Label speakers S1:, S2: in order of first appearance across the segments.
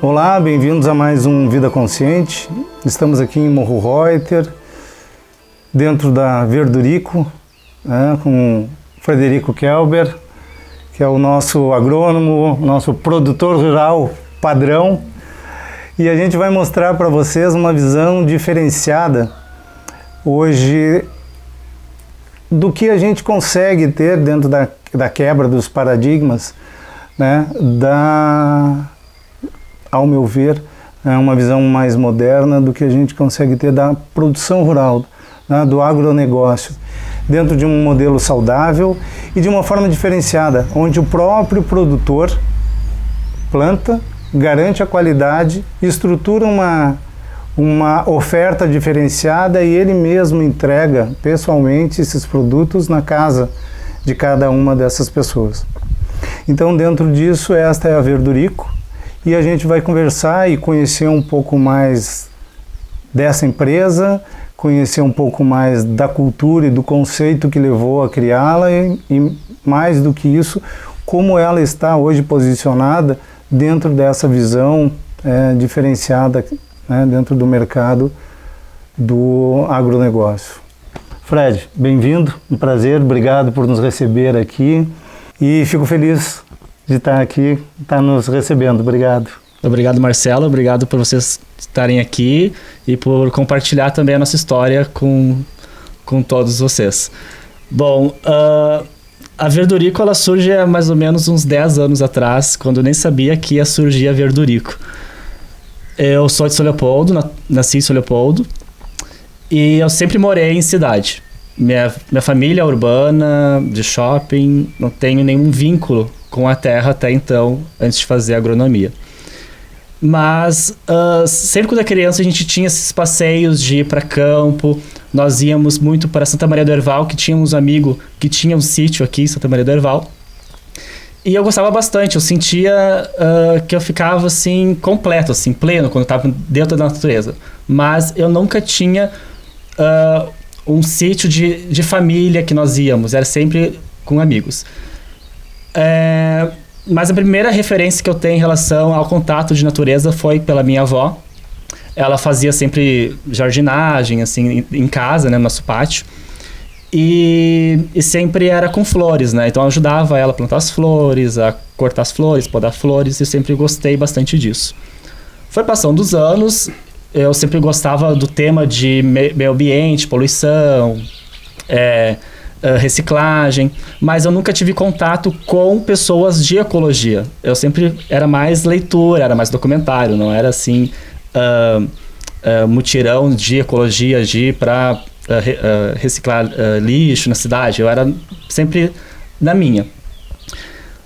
S1: Olá, bem-vindos a mais um Vida Consciente. Estamos aqui em Morro Reuter, dentro da Verdurico, com Frederico Kelber, que é o nosso agrônomo, nosso produtor rural padrão. E a gente vai mostrar para vocês uma visão diferenciada hoje do que a gente consegue ter dentro da quebra dos paradigmas, né? Ao meu ver, é uma visão mais moderna do que a gente consegue ter da produção rural, né? Do agronegócio, dentro de um modelo saudável e de uma forma diferenciada, onde o próprio produtor planta, garante a qualidade, estrutura uma oferta diferenciada e ele mesmo entrega pessoalmente esses produtos na casa de cada uma dessas pessoas. Então, dentro disso, esta é a Verdurico e a gente vai conversar e conhecer um pouco mais dessa empresa, conhecer um pouco mais da cultura e do conceito que levou a criá-la e mais do que isso, como ela está hoje posicionada dentro dessa visão diferenciada, né, dentro do mercado do agronegócio. Fred, bem-vindo, um prazer, obrigado por nos receber aqui e fico feliz de estar aqui, estar nos recebendo, obrigado.
S2: Obrigado, Marcelo, obrigado por vocês estarem aqui e por compartilhar também a nossa história com todos vocês. Bom, a Verdurico ela surge há mais ou menos uns 10 anos atrás, quando eu nem sabia que ia surgir a Verdurico. Eu sou de São Leopoldo, nasci em São Leopoldo, e eu sempre morei em cidade. Minha família é urbana, de shopping, não tenho nenhum vínculo com a terra até então, antes de fazer agronomia. Mas sempre quando era criança a gente tinha esses passeios de ir para campo. Nós íamos muito para Santa Maria do Herval, que tínhamos um amigo que tinha um sítio aqui em Santa Maria do Herval. E eu gostava bastante, eu sentia que eu ficava assim, completo, assim, pleno, quando eu estava dentro da natureza. Mas eu nunca tinha um sítio de família que nós íamos, era sempre com amigos. Mas a primeira referência que eu tenho em relação ao contato de natureza foi pela minha avó. Ela fazia sempre jardinagem, assim, em casa, né, no nosso pátio. E sempre era com flores, né? Então eu ajudava ela a plantar as flores, a cortar as flores, podar flores, e eu sempre gostei bastante disso. Foi passando os anos, eu sempre gostava do tema de meio ambiente, poluição, reciclagem, mas eu nunca tive contato com pessoas de ecologia. Eu sempre era mais leitura, era mais documentário, não era assim mutirão de ecologia, de ir para reciclar lixo na cidade. Eu era sempre na minha.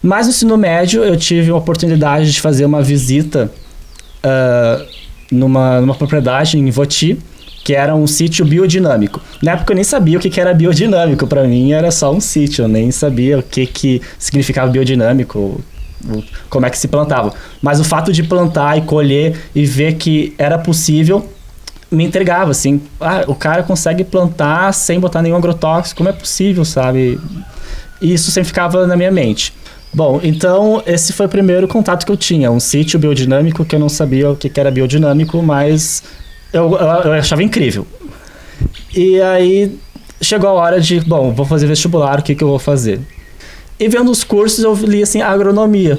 S2: Mas no ensino médio eu tive a oportunidade de fazer uma visita numa propriedade em Voti, que era um sítio biodinâmico. Na época eu nem sabia o que era biodinâmico, para mim era só um sítio, eu nem sabia o que significava biodinâmico, como é que se plantava. Mas o fato de plantar e colher e ver que era possível me intrigava, assim, o cara consegue plantar sem botar nenhum agrotóxico, como é possível, sabe? E isso sempre ficava na minha mente. Bom, então esse foi o primeiro contato que eu tinha, um sítio biodinâmico que eu não sabia o que era biodinâmico, mas eu achava incrível. E aí chegou a hora de, bom, vou fazer vestibular, o que eu vou fazer? E vendo os cursos eu li assim, agronomia.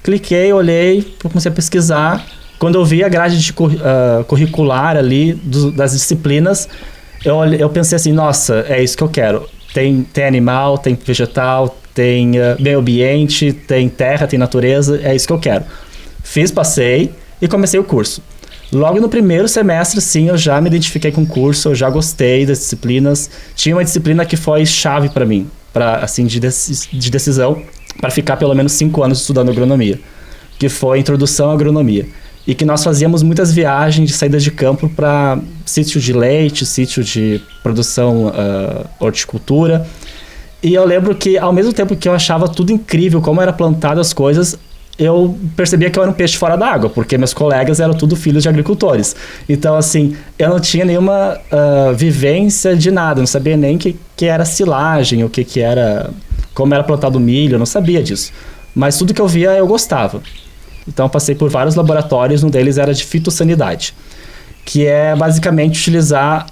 S2: Cliquei, olhei, comecei a pesquisar. Quando eu vi a grade curricular ali das disciplinas, eu pensei assim, nossa, é isso que eu quero. Tem animal, tem vegetal, tem meio ambiente, tem terra, tem natureza, é isso que eu quero. Passei e comecei o curso. Logo no primeiro semestre, sim, eu já me identifiquei com o curso, eu já gostei das disciplinas. Tinha uma disciplina que foi chave para mim, assim, de decisão, para ficar pelo menos 5 anos estudando agronomia, que foi a Introdução à Agronomia. E que nós fazíamos muitas viagens de saídas de campo para sítio de leite, sítio de produção horticultura. E eu lembro que, ao mesmo tempo que eu achava tudo incrível, como era plantado as coisas, eu percebia que eu era um peixe fora d'água, porque meus colegas eram tudo filhos de agricultores. Então, assim, eu não tinha nenhuma vivência de nada, não sabia nem o que era silagem, o que era, como era plantado milho, eu não sabia disso. Mas tudo que eu via, eu gostava. Então eu passei por vários laboratórios, um deles era de fitossanidade, que é basicamente utilizar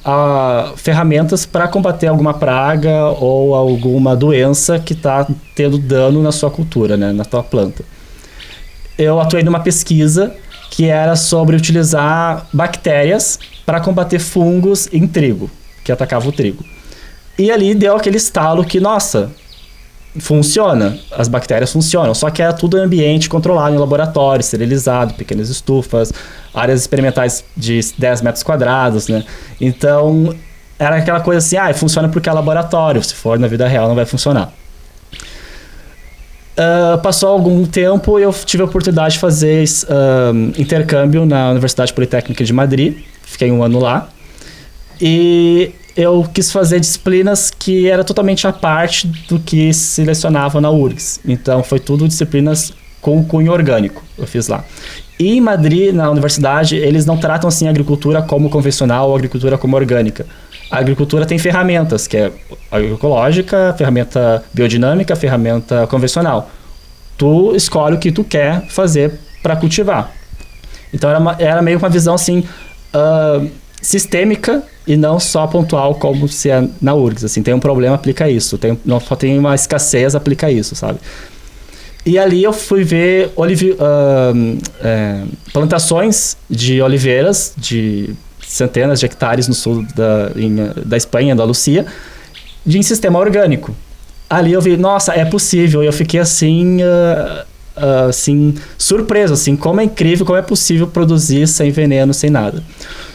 S2: ferramentas para combater alguma praga ou alguma doença que está tendo dano na sua cultura, né, na tua planta. Eu atuei numa pesquisa que era sobre utilizar bactérias para combater fungos em trigo, que atacavam o trigo. E ali deu aquele estalo que, nossa, funciona, as bactérias funcionam, só que era tudo em ambiente controlado, em laboratório, esterilizado, pequenas estufas, áreas experimentais de 10 metros quadrados, né? Então, era aquela coisa assim, funciona porque é laboratório, se for na vida real não vai funcionar. Passou algum tempo e eu tive a oportunidade de fazer intercâmbio na Universidade Politécnica de Madrid, fiquei 1 ano lá, e eu quis fazer disciplinas que era totalmente a parte do que se lecionava na URGS. Então, foi tudo disciplinas com cunho orgânico, eu fiz lá. E em Madrid, na universidade, eles não tratam assim a agricultura como convencional ou a agricultura como orgânica. A agricultura tem ferramentas, que é agroecológica, ferramenta biodinâmica, ferramenta convencional. Tu escolhe o que tu quer fazer para cultivar. Então, era meio uma visão assim, sistêmica e não só pontual como se é na URGS. Assim, tem um problema, aplica isso. Tem uma escassez, aplica isso, sabe? E ali eu fui ver plantações de oliveiras de centenas de hectares no sul da Espanha, Andalucia, em sistema orgânico. Ali eu vi, nossa, é possível. E eu fiquei assim, surpreso, assim, como é incrível, como é possível produzir sem veneno, sem nada.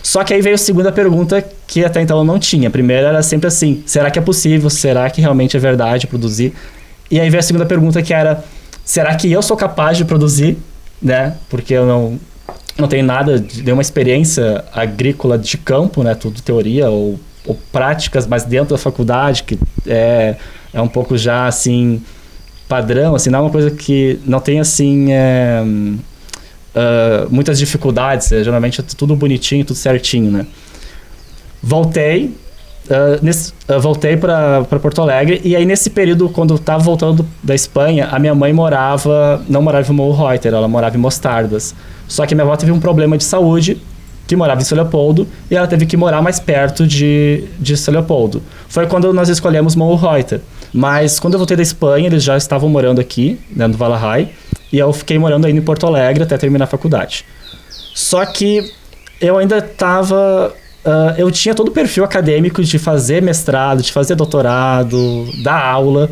S2: Só que aí veio a segunda pergunta que até então eu não tinha. A primeira era sempre assim, será que é possível? Será que realmente é verdade produzir? E aí veio a segunda pergunta que era, será que eu sou capaz de produzir? Né? Porque eu não tenho nada, nenhuma experiência agrícola de campo, né? Tudo teoria ou práticas, mas dentro da faculdade, que é um pouco já, assim, padrão, assim, não é uma coisa que não tem, assim, muitas dificuldades, geralmente é tudo bonitinho, tudo certinho, né? Voltei para Porto Alegre, e aí nesse período, quando eu estava voltando da Espanha, a minha mãe não morava em Morro Reuter, ela morava em Mostardas. Só que minha avó teve um problema de saúde, que morava em São Leopoldo, e ela teve que morar mais perto de São Leopoldo. Foi quando nós escolhemos Morro Reuter. Mas quando eu voltei da Espanha, eles já estavam morando aqui, né, no Valahai, e eu fiquei morando ainda em Porto Alegre até terminar a faculdade. Só que eu ainda estava... eu tinha todo o perfil acadêmico de fazer mestrado, de fazer doutorado, dar aula,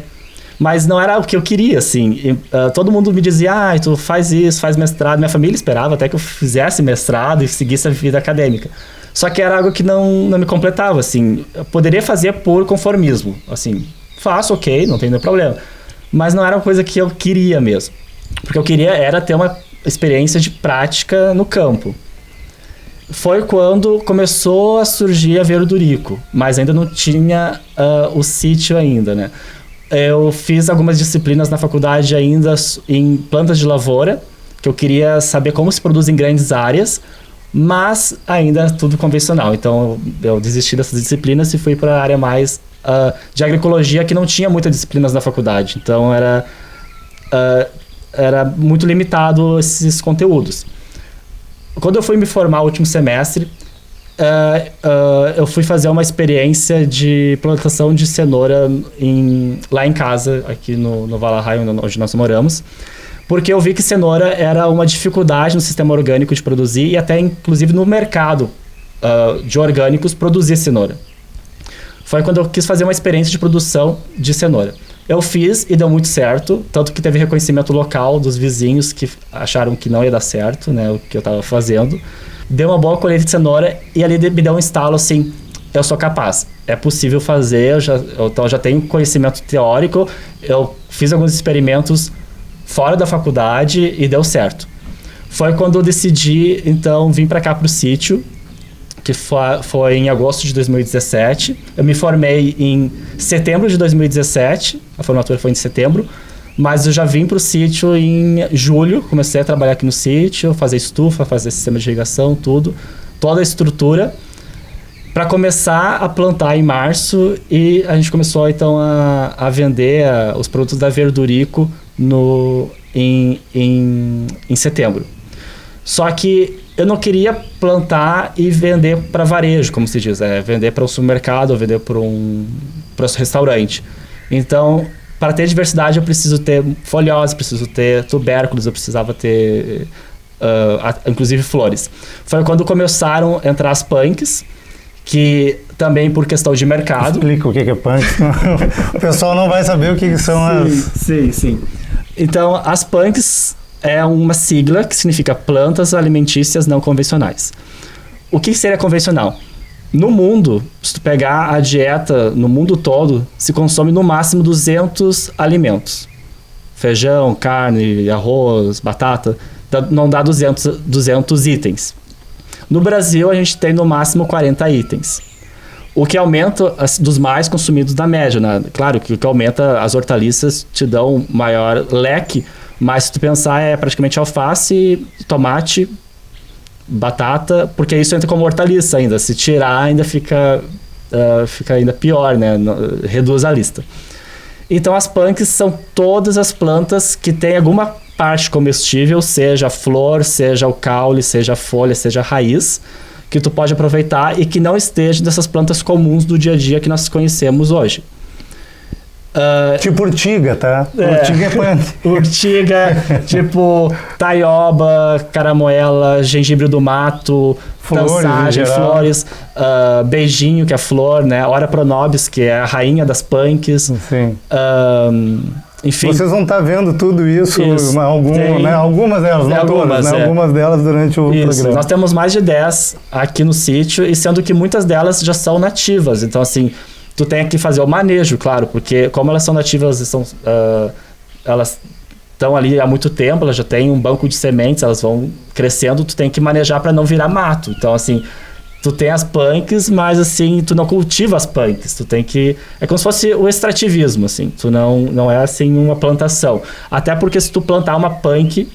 S2: mas não era o que eu queria, assim. Todo mundo me dizia, tu faz isso, faz mestrado. Minha família esperava até que eu fizesse mestrado e seguisse a vida acadêmica. Só que era algo que não me completava, assim. Eu poderia fazer por conformismo, assim. Faço, ok, não tem nenhum problema. Mas não era uma coisa que eu queria mesmo. Porque eu queria era ter uma experiência de prática no campo. Foi quando começou a surgir a Verdurico, mas ainda não tinha o sítio ainda, né? Eu fiz algumas disciplinas na faculdade ainda em plantas de lavoura, que eu queria saber como se produz em grandes áreas, mas ainda tudo convencional. Então eu desisti dessas disciplinas e fui para a área mais de agroecologia, que não tinha muitas disciplinas na faculdade. Então era muito limitado esses conteúdos. Quando eu fui me formar no último semestre, eu fui fazer uma experiência de plantação de cenoura lá em casa, aqui no Valahai, onde nós moramos, porque eu vi que cenoura era uma dificuldade no sistema orgânico de produzir e até, inclusive, no mercado de orgânicos produzir cenoura. Foi quando eu quis fazer uma experiência de produção de cenoura. Eu fiz e deu muito certo, tanto que teve reconhecimento local dos vizinhos que acharam que não ia dar certo, né, o que eu estava fazendo. Deu uma boa colheita de cenoura e ali me deu um estalo assim, eu sou capaz, é possível fazer, eu já tenho conhecimento teórico, eu fiz alguns experimentos fora da faculdade e deu certo. Foi quando eu decidi, então, vir para cá para o sítio, que foi em agosto de 2017. Eu me formei em setembro de 2017, a formatura foi em setembro, mas eu já vim para o sítio em julho, comecei a trabalhar aqui no sítio, fazer estufa, fazer sistema de irrigação, toda a estrutura, para começar a plantar em março, e a gente começou então a vender os produtos da Verdurico em setembro. Só que eu não queria plantar e vender para varejo, como se diz, vender para um supermercado ou vender para um restaurante. Então, para ter diversidade, eu preciso ter folhose, preciso ter tubérculos, eu precisava ter, inclusive, flores. Foi quando começaram a entrar as punks, que também por questão de mercado...
S1: Explica o que é punk. O pessoal não vai saber o que são as...
S2: Sim. Então, as punks é uma sigla que significa plantas alimentícias não convencionais. O que seria convencional? No mundo, se tu pegar a dieta no mundo todo, se consome no máximo 200 alimentos. Feijão, carne, arroz, batata, não dá 200 itens. No Brasil, a gente tem no máximo 40 itens. O que aumenta dos mais consumidos da média, né? Claro que o que aumenta, as hortaliças te dão um maior leque, mas se tu pensar é praticamente alface, tomate, batata, porque isso entra como hortaliça ainda. Se tirar, ainda fica ainda pior, né? Reduz a lista. Então, as punks são todas as plantas que têm alguma parte comestível, seja a flor, seja o caule, seja a folha, seja a raiz, que tu pode aproveitar e que não esteja dessas plantas comuns do dia a dia que nós conhecemos hoje.
S1: Tipo urtiga, tá? Urtiga é punk.
S2: Urtiga, tipo taioba, caramoela, gengibre do mato, tansagem, flores, beijinho, que é flor, né? Ora pronobis, que é a rainha das punks.
S1: Sim.
S2: Enfim.
S1: Vocês vão estar vendo tudo isso, né? Algumas delas, não todas, né? Algumas delas durante o programa.
S2: Nós temos mais de 10 aqui no sítio, e sendo que muitas delas já são nativas. Então, assim, tu tem que fazer o manejo, claro, porque como elas são nativas, elas estão ali há muito tempo, elas já têm um banco de sementes, elas vão crescendo, tu tem que manejar para não virar mato. Então, assim, tu tem as punks, mas assim, tu não cultiva as punks, tu tem que... É como se fosse o extrativismo, assim, tu não é assim uma plantação. Até porque se tu plantar uma punk,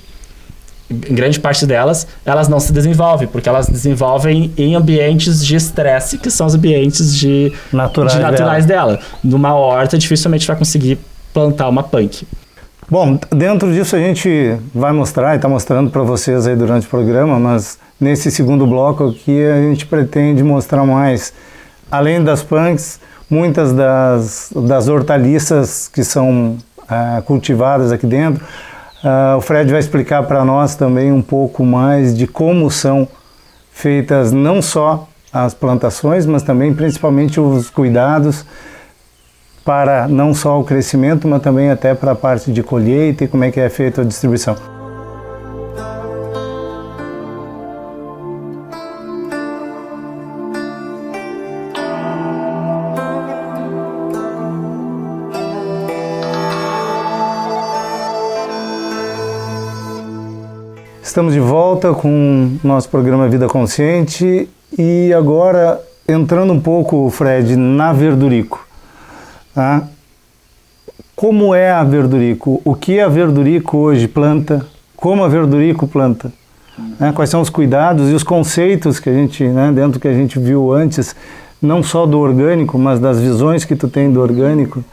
S2: em grande parte delas, elas não se desenvolvem, porque elas desenvolvem em ambientes de estresse, que são os ambientes naturais dela. Numa horta, dificilmente vai conseguir plantar uma punk.
S1: Bom, dentro disso a gente vai mostrar e está mostrando para vocês aí durante o programa, mas nesse segundo bloco aqui a gente pretende mostrar mais, além das punks, muitas das hortaliças que são cultivadas aqui dentro. O Fred vai explicar para nós também um pouco mais de como são feitas não só as plantações, mas também principalmente os cuidados para não só o crescimento, mas também até para a parte de colheita e como é que é feita a distribuição. Estamos de volta com o nosso programa Vida Consciente e agora entrando um pouco, Fred, na Verdurico. Tá? Como é a Verdurico? O que a Verdurico hoje planta? Como a Verdurico planta? Quais são os cuidados e os conceitos que a gente, dentro do que a gente viu antes, não só do orgânico, mas das visões que tu tem do orgânico,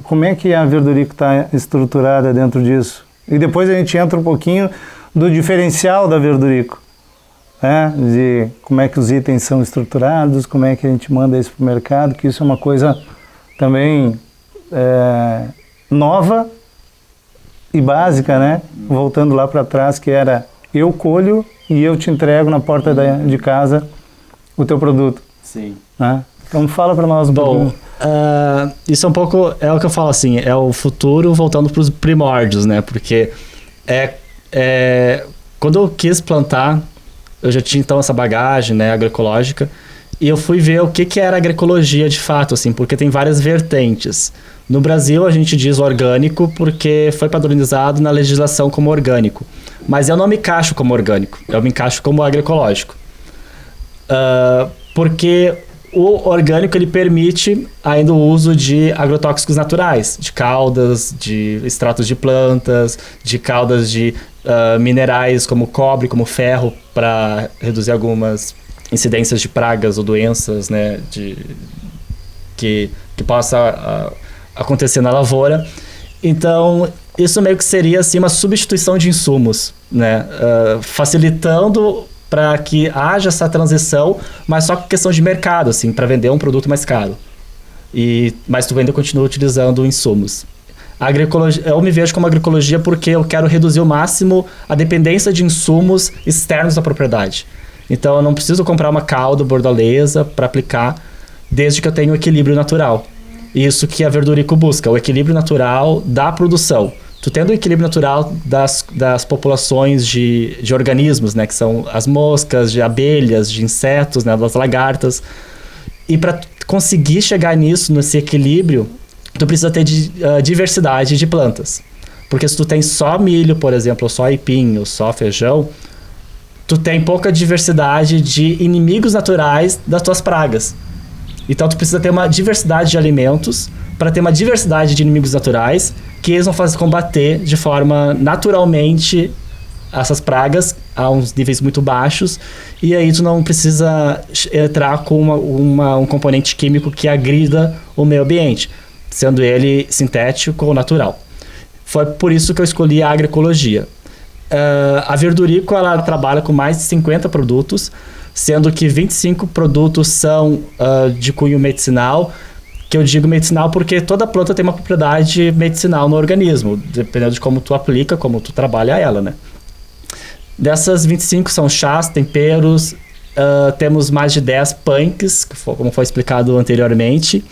S1: como é que a Verdurico está estruturada dentro disso? E depois a gente entra um pouquinho do diferencial da Verdurico, de como é que os itens são estruturados, como é que a gente manda isso para o mercado, que isso é uma coisa também nova e básica, né? Voltando lá para trás, que era eu colho e eu te entrego na porta de casa o teu produto.
S2: Sim.
S1: Então fala para nós um pouco.
S2: Isso é um pouco, é o que eu falo assim, é o futuro voltando para os primórdios, né? Porque quando eu quis plantar, eu já tinha então essa bagagem, né, agroecológica, e eu fui ver o que era agroecologia de fato, assim, porque tem várias vertentes. No Brasil a gente diz orgânico porque foi padronizado na legislação como orgânico, mas eu não me encaixo como orgânico, eu me encaixo como agroecológico. Porque o orgânico ele permite ainda o uso de agrotóxicos naturais, de caldas, de extratos de plantas, de caldas de minerais como cobre, como ferro, para reduzir algumas incidências de pragas ou doenças, né, que possa acontecer na lavoura. Então, Isso meio que seria assim, uma substituição de insumos, né? Facilitando para que haja essa transição, mas só com questão de mercado, assim, para vender um produto mais caro. Mas tu ainda continua utilizando insumos. Eu me vejo como agroecologia porque eu quero reduzir ao máximo a dependência de insumos externos da propriedade. Então eu não preciso comprar uma calda bordaleza para aplicar, desde que eu tenha o equilíbrio natural. Isso que a Verdurico busca, o equilíbrio natural da produção. Tu tendo o equilíbrio natural das populações de organismos, né, que são as moscas, de abelhas, de insetos, né, das lagartas. E para conseguir chegar nesse equilíbrio, tu precisa ter diversidade de plantas. Porque se tu tem só milho, por exemplo, ou só aipim, ou só feijão, tu tem pouca diversidade de inimigos naturais das tuas pragas. Então tu precisa ter uma diversidade de alimentos para ter uma diversidade de inimigos naturais que eles vão combater de forma naturalmente essas pragas a uns níveis muito baixos, e aí tu não precisa entrar com um componente químico que agrida o meio ambiente, sendo ele sintético ou natural. Foi por isso que eu escolhi a agroecologia. A Verdurico, ela trabalha com mais de 50 produtos, sendo que 25 produtos são de cunho medicinal, que eu digo medicinal porque toda planta tem uma propriedade medicinal no organismo, dependendo de como tu aplica, como tu trabalha ela, né? Dessas 25 são chás, temperos, temos mais de 10 punks, como foi explicado anteriormente,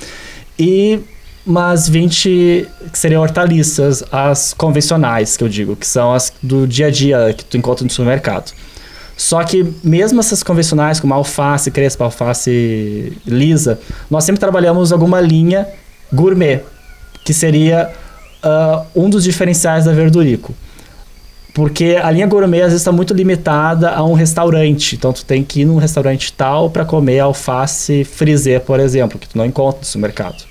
S2: e umas 20 que seriam hortaliças, as convencionais, que eu digo, que são as do dia a dia que tu encontra no supermercado. Só que mesmo essas convencionais, como alface crespa, alface lisa, nós sempre trabalhamos alguma linha gourmet, que seria um dos diferenciais da Verdurico. Porque a linha gourmet às vezes está muito limitada a um restaurante. Então tu tem que ir num restaurante tal para comer alface frisée, por exemplo, que tu não encontra no supermercado.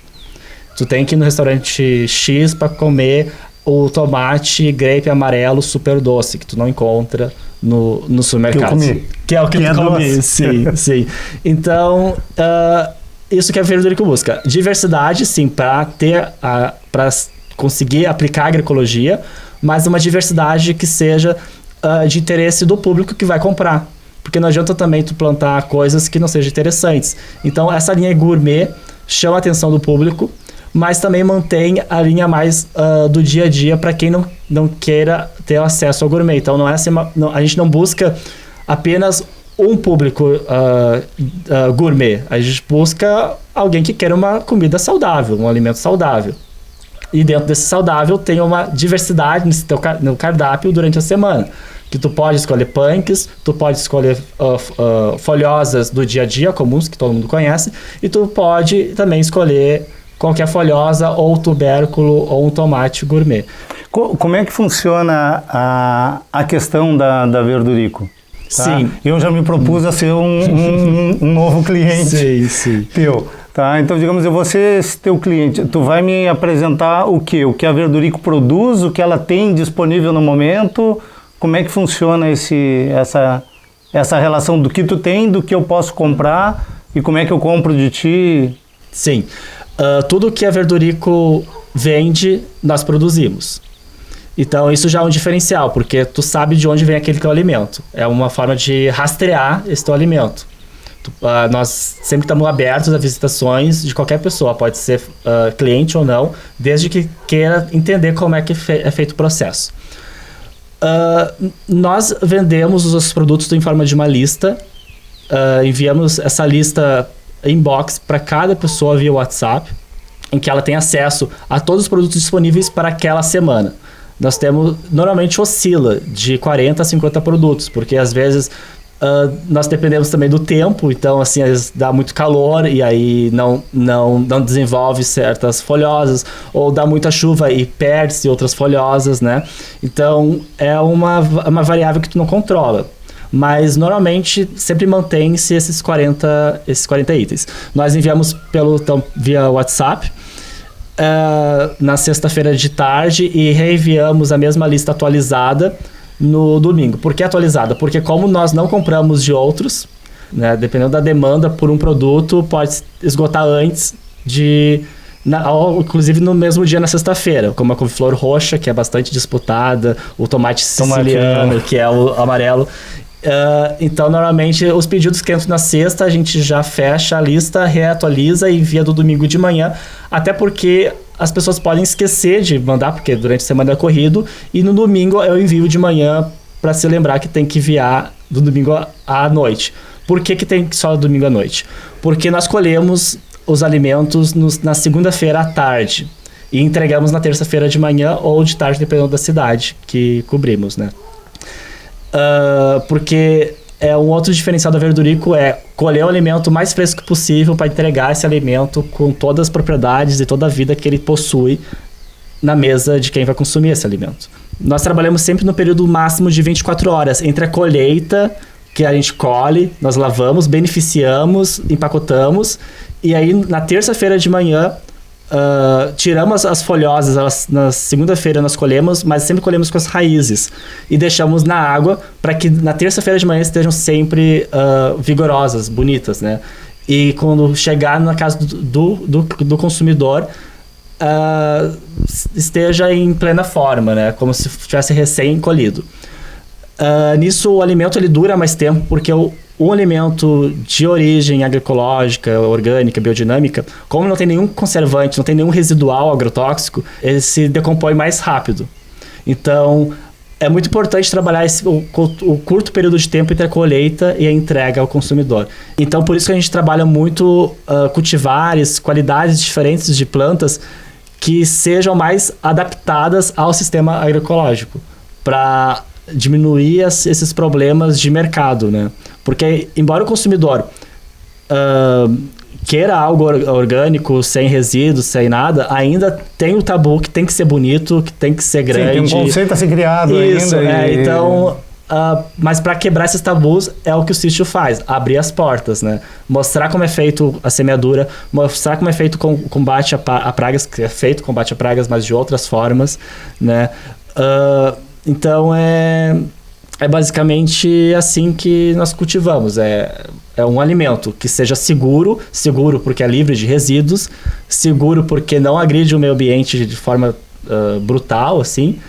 S2: Tu tem que ir no restaurante X para comer o tomate grape amarelo super doce, que tu não encontra no supermercado. Que é o que tu come. Sim, sim. Então, isso que a Verdurico busca. Diversidade, sim, para conseguir aplicar a agroecologia, mas uma diversidade que seja de interesse do público que vai comprar. Porque não adianta também tu plantar coisas que não sejam interessantes. Então, essa linha gourmet chama a atenção do público, mas também mantém a linha mais do dia a dia para quem não queira ter acesso ao gourmet. Então, não é assim, a gente não busca apenas um público gourmet. A gente busca alguém que queira uma comida saudável, um alimento saudável. E dentro desse saudável tem uma diversidade no cardápio durante a semana. Que tu pode escolher punks, tu pode escolher folhosas do dia a dia, comuns, que todo mundo conhece, e tu pode também escolher qualquer folhosa, ou tubérculo, ou um tomate gourmet.
S1: Como é que funciona a questão da Verdurico? Tá?
S2: Sim.
S1: Eu já me propus a ser um novo cliente teu. Tá? Então, digamos, eu vou ser esse teu cliente. Tu vai me apresentar o quê? O que a Verdurico produz, o que ela tem disponível no momento? Como é que funciona essa relação do que tu tem, do que eu posso comprar e como é que eu compro de ti?
S2: Sim. Tudo que a Verdurico vende, nós produzimos. Então, isso já é um diferencial, porque tu sabe de onde vem aquele teu alimento. É uma forma de rastrear esse teu alimento. Nós sempre estamos abertos a visitações de qualquer pessoa, pode ser cliente ou não, desde que queira entender como é que é feito o processo. Nós vendemos os nossos produtos em forma de uma lista, enviamos essa lista inbox para cada pessoa via WhatsApp, em que ela tem acesso a todos os produtos disponíveis para aquela semana. Nós temos, normalmente oscila de 40 a 50 produtos, porque às vezes nós dependemos também do tempo, então assim, às vezes dá muito calor e aí não desenvolve certas folhosas, ou dá muita chuva e perde-se outras folhosas, né? Então é uma variável que tu não controla. Mas normalmente sempre mantém-se esses 40 itens. Nós enviamos via WhatsApp na sexta-feira de tarde e reenviamos a mesma lista atualizada no domingo. Por que atualizada? Porque como nós não compramos de outros, né, dependendo da demanda por um produto, pode esgotar antes de inclusive no mesmo dia, na sexta-feira, como a couve-flor roxa, que é bastante disputada, o tomate siciliano, que é o amarelo. Então, normalmente, os pedidos que entram na sexta, a gente já fecha a lista, reatualiza e envia do domingo de manhã, até porque as pessoas podem esquecer de mandar, porque durante a semana é corrido, e no domingo eu envio de manhã para se lembrar que tem que enviar do domingo à noite. Por que tem só domingo à noite? Porque nós colhemos os alimentos na segunda-feira à tarde e entregamos na terça-feira de manhã ou de tarde, dependendo da cidade que cobrimos, né? Porque um outro diferencial da Verdurico é colher o alimento mais fresco possível para entregar esse alimento com todas as propriedades e toda a vida que ele possui na mesa de quem vai consumir esse alimento. Nós trabalhamos sempre no período máximo de 24 horas, entre a colheita, que a gente colhe, nós lavamos, beneficiamos, empacotamos, e aí na terça-feira de manhã tiramos as folhosas, na segunda-feira nós colhemos, mas sempre colhemos com as raízes e deixamos na água para que na terça-feira de manhã estejam sempre vigorosas, bonitas, né? E quando chegar na casa do consumidor, esteja em plena forma, né? Como se tivesse recém-colhido. Nisso o alimento ele dura mais tempo, porque o alimento de origem agroecológica, orgânica, biodinâmica, como não tem nenhum conservante, não tem nenhum residual agrotóxico, ele se decompõe mais rápido. Então, é muito importante trabalhar o curto período de tempo entre a colheita e a entrega ao consumidor. Então, por isso que a gente trabalha muito cultivares, qualidades diferentes de plantas que sejam mais adaptadas ao sistema agroecológico, para diminuir esses problemas de mercado, né? Porque, embora o consumidor queira algo orgânico, sem resíduos, sem nada, ainda tem o tabu que tem que ser bonito, que tem que ser grande.
S1: Sim, tem um conceito a ser criado
S2: ainda.
S1: Então,
S2: mas para quebrar esses tabus é o que o sítio faz, abrir as portas, né? Mostrar como é feito a semeadura, mostrar como é feito o combate a pragas, que é feito o combate a pragas, mas de outras formas, né? Então, é basicamente assim que nós cultivamos. É um alimento que seja seguro porque é livre de resíduos, seguro porque não agride o meio ambiente de forma brutal, assim.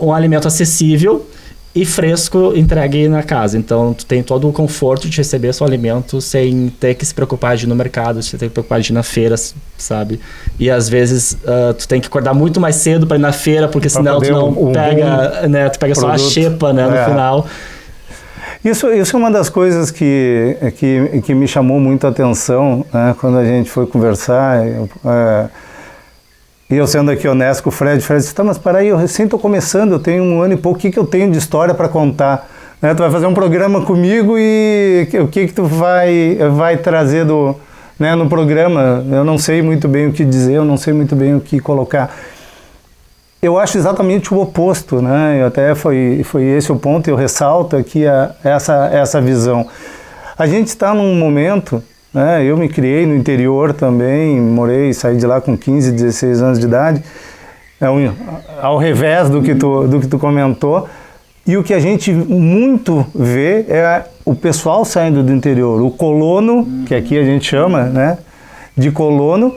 S2: Um alimento acessível e fresco entregue na casa. Então, tu tem todo o conforto de receber seu alimento sem ter que se preocupar de ir no mercado, sem ter que se preocupar de ir na feira, sabe? E às vezes tu tem que acordar muito mais cedo para ir na feira, porque senão tu não pega, né? Tu pega produto, só a xepa, né? No final.
S1: Isso é uma das coisas que me chamou muito a atenção, né? Quando a gente foi conversar. E eu sendo aqui honesto com o Fred disse, tá, mas para aí, eu recém estou começando, eu tenho 1 ano e pouco, o que eu tenho de história para contar? Né? Tu vai fazer um programa comigo e o que tu vai trazer no programa? Eu não sei muito bem o que dizer, eu não sei muito bem o que colocar. Eu acho exatamente o oposto, né? E até foi esse o ponto, eu ressalto aqui essa visão. A gente está num momento... Eu me criei no interior também, saí de lá com 15, 16 anos de idade, ao revés do que tu comentou, e o que a gente muito vê é o pessoal saindo do interior, o colono, que aqui a gente chama, né, de colono,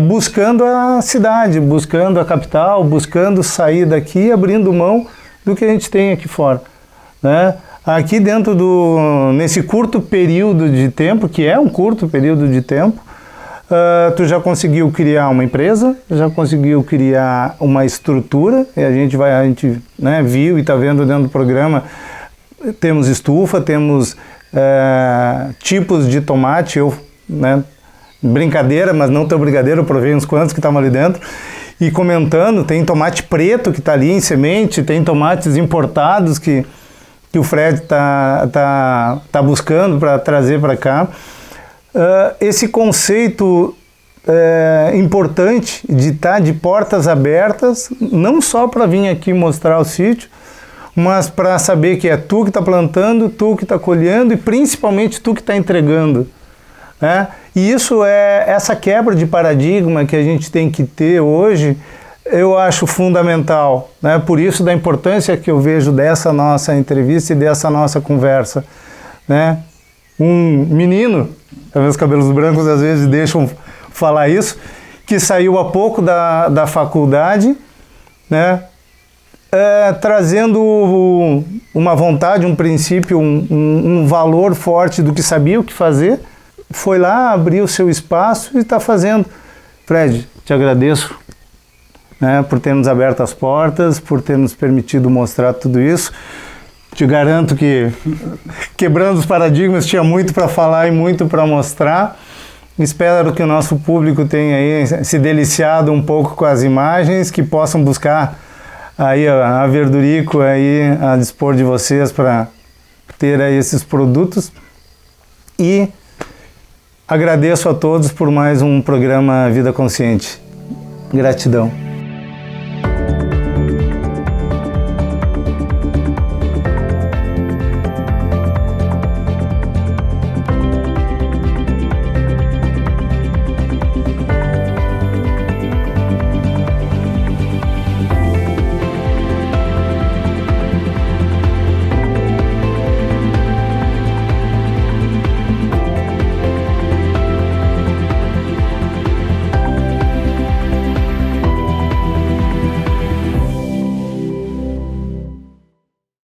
S1: buscando a cidade, buscando a capital, buscando sair daqui, abrindo mão do que a gente tem aqui fora, né? Aqui dentro nesse curto período de tempo, que é um curto período de tempo, tu já conseguiu criar uma empresa, já conseguiu criar uma estrutura, e a gente né, viu e está vendo dentro do programa, temos estufa, temos tipos de tomate, né, brincadeira, mas não tão brincadeira, eu provei uns quantos que estavam ali dentro, e comentando, tem tomate preto que está ali em semente, tem tomates importados que o Fred tá buscando para trazer para cá. Esse conceito importante de estar de portas abertas, não só para vir aqui mostrar o sítio, mas para saber que é tu que está plantando, tu que está colhendo e principalmente tu que está entregando. Né? E isso essa quebra de paradigma que a gente tem que ter hoje, eu acho fundamental, né? Por isso da importância que eu vejo dessa nossa entrevista e dessa nossa conversa, né? Um menino, os cabelos brancos às vezes deixam falar isso, que saiu há pouco da faculdade, né? Trazendo uma vontade, um princípio, um valor forte do que sabia o que fazer, foi lá, abriu o seu espaço e está fazendo. Fred, te agradeço, né, por ter nos aberto as portas, por ter nos permitido mostrar tudo isso. Te garanto que, quebrando os paradigmas, tinha muito para falar e muito para mostrar. Espero que o nosso público tenha aí se deliciado um pouco com as imagens, que possam buscar aí a Verdurico aí a dispor de vocês para ter aí esses produtos. E agradeço a todos por mais um programa Vida Consciente. Gratidão.